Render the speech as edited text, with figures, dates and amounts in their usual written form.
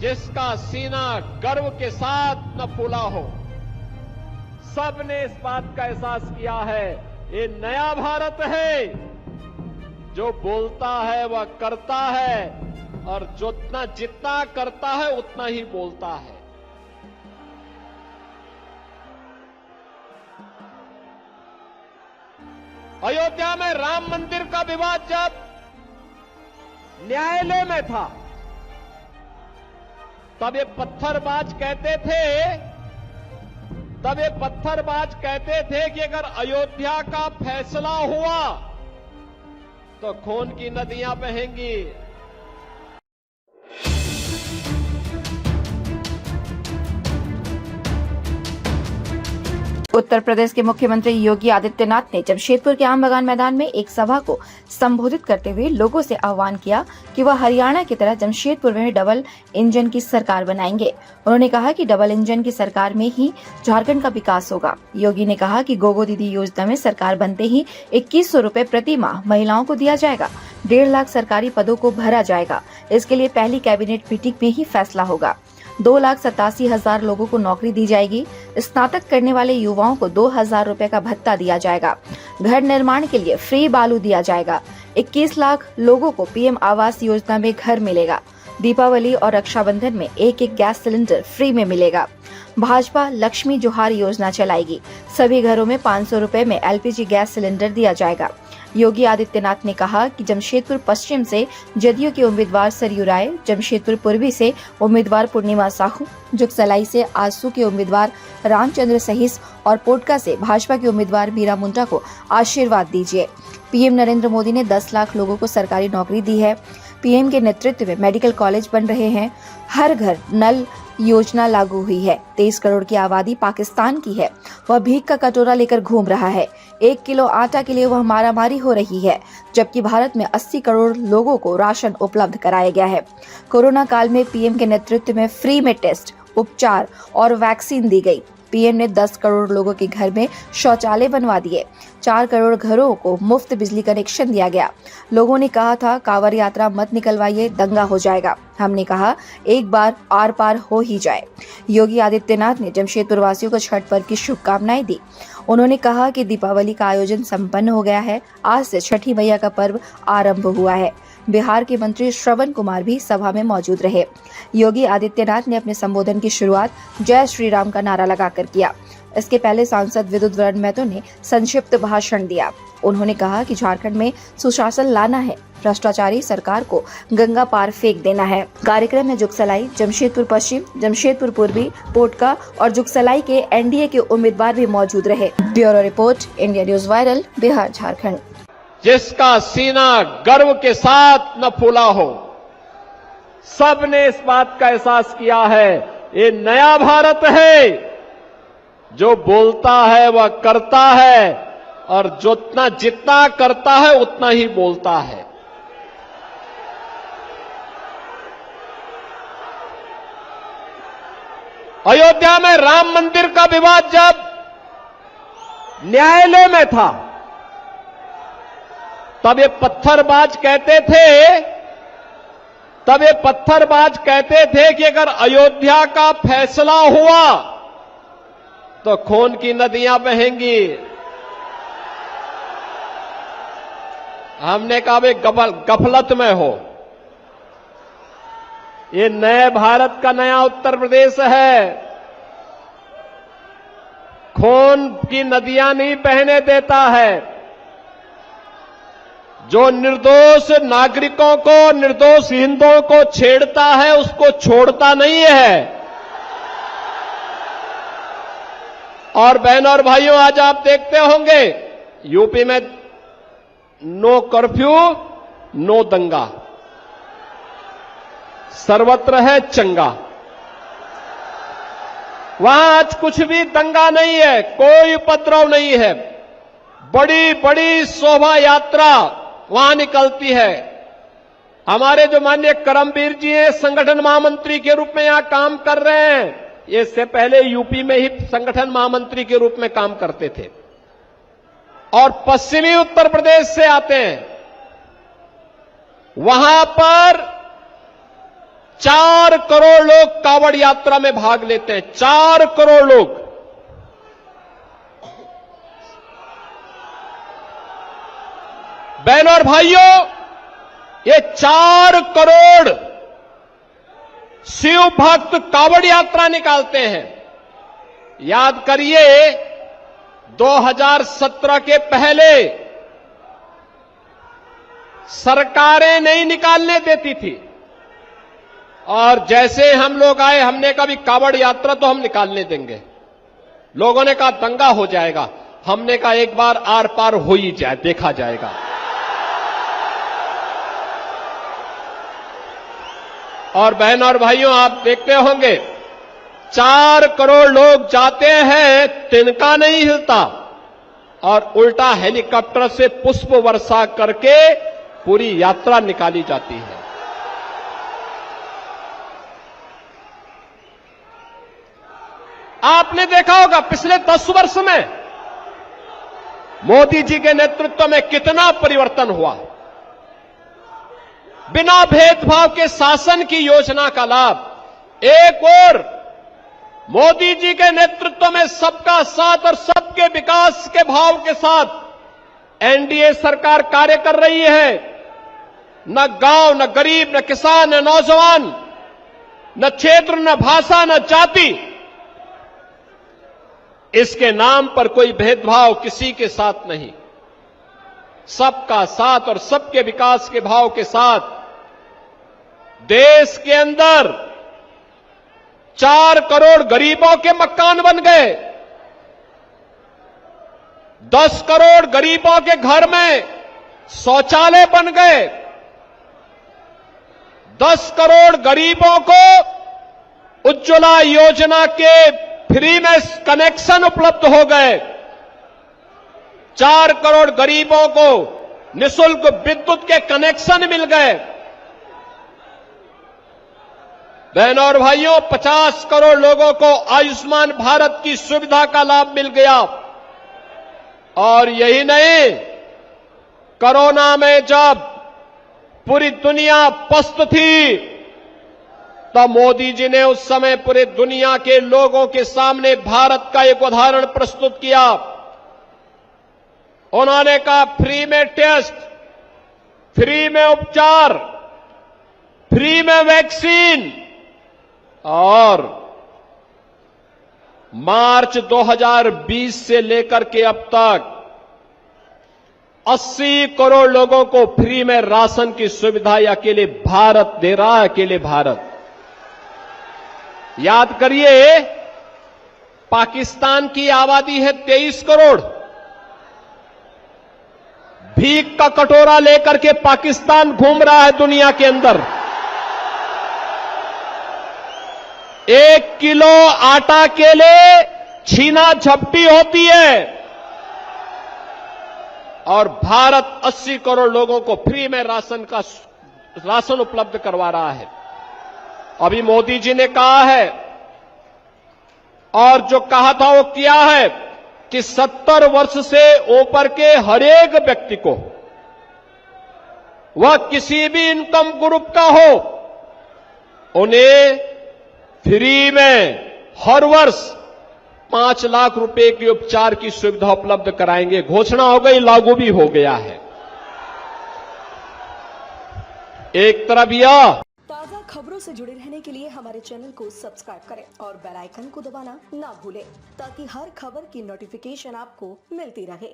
जिसका सीना गर्व के साथ न फूला हो। सबने इस बात का एहसास किया है, ये नया भारत है। जो बोलता है वह करता है, और जितना करता है उतना ही बोलता है। अयोध्या में राम मंदिर का विवाद जब न्यायालय में था, तब ये पत्थरबाज कहते थे कि अगर अयोध्या का फैसला हुआ तो खून की नदियां बहेंगी। उत्तर प्रदेश के मुख्यमंत्री योगी आदित्यनाथ ने जमशेदपुर के आम बागान मैदान में एक सभा को संबोधित करते हुए लोगों से आह्वान किया कि वह हरियाणा की तरह जमशेदपुर में डबल इंजन की सरकार बनाएंगे। उन्होंने कहा कि डबल इंजन की सरकार में ही झारखंड का विकास होगा। योगी ने कहा कि गोगो दीदी योजना में सरकार बनते ही 2100 रुपए प्रति माह महिलाओं को दिया जाएगा। 1.5 लाख सरकारी पदों को भरा जाएगा। इसके लिए पहली कैबिनेट मीटिंग में ही फैसला होगा। 2,87,000 लोगों को नौकरी दी जाएगी। स्नातक करने वाले युवाओं को 2,000 रुपए का भत्ता दिया जाएगा। घर निर्माण के लिए फ्री बालू दिया जाएगा। 21 लाख लोगों को पीएम आवास योजना में घर मिलेगा। दीपावली और रक्षाबंधन में एक गैस सिलेंडर फ्री में मिलेगा। भाजपा लक्ष्मी जोहार योजना चलाएगी। सभी घरों में 500 रुपए में एलपीजी गैस सिलेंडर दिया जाएगा। योगी आदित्यनाथ ने कहा कि जमशेदपुर पश्चिम से जदयू के उम्मीदवार सरयू राय, जमशेदपुर पूर्वी से उम्मीदवार पूर्णिमा साहू, जुगसलाई से आजसू के उम्मीदवार रामचंद्र सहीस और पोटका से भाजपा के उम्मीदवार मीरा मुंडा को आशीर्वाद दीजिए। पीएम नरेंद्र मोदी ने 10 लाख लोगों को सरकारी नौकरी दी है। पीएम के नेतृत्व में मेडिकल कॉलेज बन रहे हैं। हर घर नल योजना लागू हुई है। 23 करोड़ की आबादी पाकिस्तान की है। वह भीख का कटोरा लेकर घूम रहा है। 1 किलो आटा के लिए वह मारामारी हो रही है, जबकि भारत में 80 करोड़ लोगों को राशन उपलब्ध कराया गया है। कोरोना काल में पीएम के नेतृत्व में फ्री में टेस्ट, उपचार और वैक्सीन दी गई। पीएम ने 10 करोड़ लोगों के घर में शौचालय बनवा दिए। 4 करोड़ घरों को मुफ्त बिजली कनेक्शन दिया गया। लोगों ने कहा था कांवड़ यात्रा मत निकलवाइए, दंगा हो जाएगा। हमने कहा एक बार आर पार हो ही जाए। योगी आदित्यनाथ ने जमशेदपुर वासियों को छठ पर्व की शुभकामनाएं दी। उन्होंने कहा कि दीपावली का आयोजन संपन्न हो गया है। आज से छठी मैया का पर्व आरंभ हुआ है। बिहार के मंत्री श्रवण कुमार भी सभा में मौजूद रहे। योगी आदित्यनाथ ने अपने संबोधन की शुरुआत जय श्री राम का नारा लगाकर किया। इसके पहले सांसद विद्युत वरण महतो ने संक्षिप्त भाषण दिया। उन्होंने कहा कि झारखंड में सुशासन लाना है, भ्रष्टाचारी सरकार को गंगा पार फेंक देना है। कार्यक्रम में जुगसलाई, जमशेदपुर पश्चिम, जमशेदपुर पूर्वी, पोटका और जुगसलाई के एनडीए के उम्मीदवार भी मौजूद रहे। Bureau report, India news viral, Bihar Jharkhand. जिसका सीना गर्व के साथ न फूला हो। सबने इस बात का एहसास किया है, ये नया भारत है। जो बोलता है वह करता है, और जितना करता है उतना ही बोलता है। अयोध्या में राम मंदिर का विवाद जब न्यायालय में था, तब ये पत्थरबाज कहते थे कि अगर अयोध्या का फैसला हुआ तो खून की नदियां बहेंगी। हमने कहा वे गफलत में हो। ये नए भारत का नया उत्तर प्रदेश है। खून की नदियां नहीं बहने देता है। जो निर्दोष नागरिकों को, निर्दोष हिंदुओं को छेड़ता है, उसको छोड़ता नहीं है। और बहनों और भाइयों, आज आप देखते होंगे यूपी में नो कर्फ्यू, नो दंगा, सर्वत्र है चंगा। वहां आज कुछ भी दंगा नहीं है, कोई उपद्रव नहीं है। बड़ी बड़ी शोभा यात्रा वहां निकलती है। हमारे जो माननीय करमवीर जी हैं, संगठन महामंत्री के रूप में यहां काम कर रहे हैं। ये इससे पहले यूपी में ही संगठन महामंत्री के रूप में काम करते थे और पश्चिमी उत्तर प्रदेश से आते हैं। वहां पर 4 करोड़ लोग कांवड़ यात्रा में भाग लेते हैं। 4 करोड़ लोग। बहनों और भाइयों, ये 4 करोड़ शिव भक्त कांवड़ यात्रा निकालते हैं। याद करिए, 2017 के पहले सरकारें नहीं निकालने देती थी, और जैसे हम लोग आए, हमने कहा भी कांवड़ यात्रा तो हम निकालने देंगे। लोगों ने कहा दंगा हो जाएगा। हमने कहा एक बार आर पार हो ही जाए, देखा जाएगा। और बहनों और भाइयों, आप देखते होंगे 4 करोड़ लोग जाते हैं, तिनका नहीं हिलता, और उल्टा हेलीकॉप्टर से पुष्प वर्षा करके पूरी यात्रा निकाली जाती है। आपने देखा होगा पिछले 10 वर्ष में मोदी जी के नेतृत्व में कितना परिवर्तन हुआ। बिना भेदभाव के शासन की योजना का लाभ। एक और मोदी जी के नेतृत्व में सबका साथ और सबके विकास के भाव के साथ एनडीए सरकार कार्य कर रही है। न गांव, न गरीब, न किसान, न नौजवान, न क्षेत्र, न भाषा, न जाति, इसके नाम पर कोई भेदभाव किसी के साथ नहीं। सबका साथ और सबके विकास के भाव के साथ देश के अंदर 4 करोड़ गरीबों के मकान बन गए। 10 करोड़ गरीबों के घर में शौचालय बन गए। 10 करोड़ गरीबों को उज्ज्वला योजना के फ्री में कनेक्शन उपलब्ध हो गए। 4 करोड़ गरीबों को निःशुल्क विद्युत के कनेक्शन मिल गए। बहनों और भाइयों, 50 करोड़ लोगों को आयुष्मान भारत की सुविधा का लाभ मिल गया। और यही नहीं, कोरोना में जब पूरी दुनिया पस्त थी, तब मोदी जी ने उस समय पूरे दुनिया के लोगों के सामने भारत का एक उदाहरण प्रस्तुत किया। उन्होंने कहा फ्री में टेस्ट, फ्री में उपचार, फ्री में वैक्सीन। और मार्च 2020 से लेकर के अब तक 80 करोड़ लोगों को फ्री में राशन की सुविधा अकेले भारत दे रहा है। अकेले भारत। याद करिए, पाकिस्तान की आबादी है 23 करोड़। भीख का कटोरा लेकर के पाकिस्तान घूम रहा है दुनिया के अंदर। 1 किलो आटा के लिए छीना झपटी होती है, और भारत 80 करोड़ लोगों को फ्री में राशन उपलब्ध करवा रहा है। अभी मोदी जी ने कहा है, और जो कहा था वो किया है, कि 70 वर्ष से ऊपर के हर एक व्यक्ति को, वह किसी भी इनकम ग्रुप का हो, उन्हें फ्री में हर वर्ष 5 लाख रुपए के उपचार की सुविधा उपलब्ध कराएंगे। घोषणा हो गई, लागू भी हो गया है। एक तरफ यह ताजा खबरों से जुड़े रहने के लिए हमारे चैनल को सब्सक्राइब करें और बेल आइकन को दबाना ना भूलें, ताकि हर खबर की नोटिफिकेशन आपको मिलती रहे।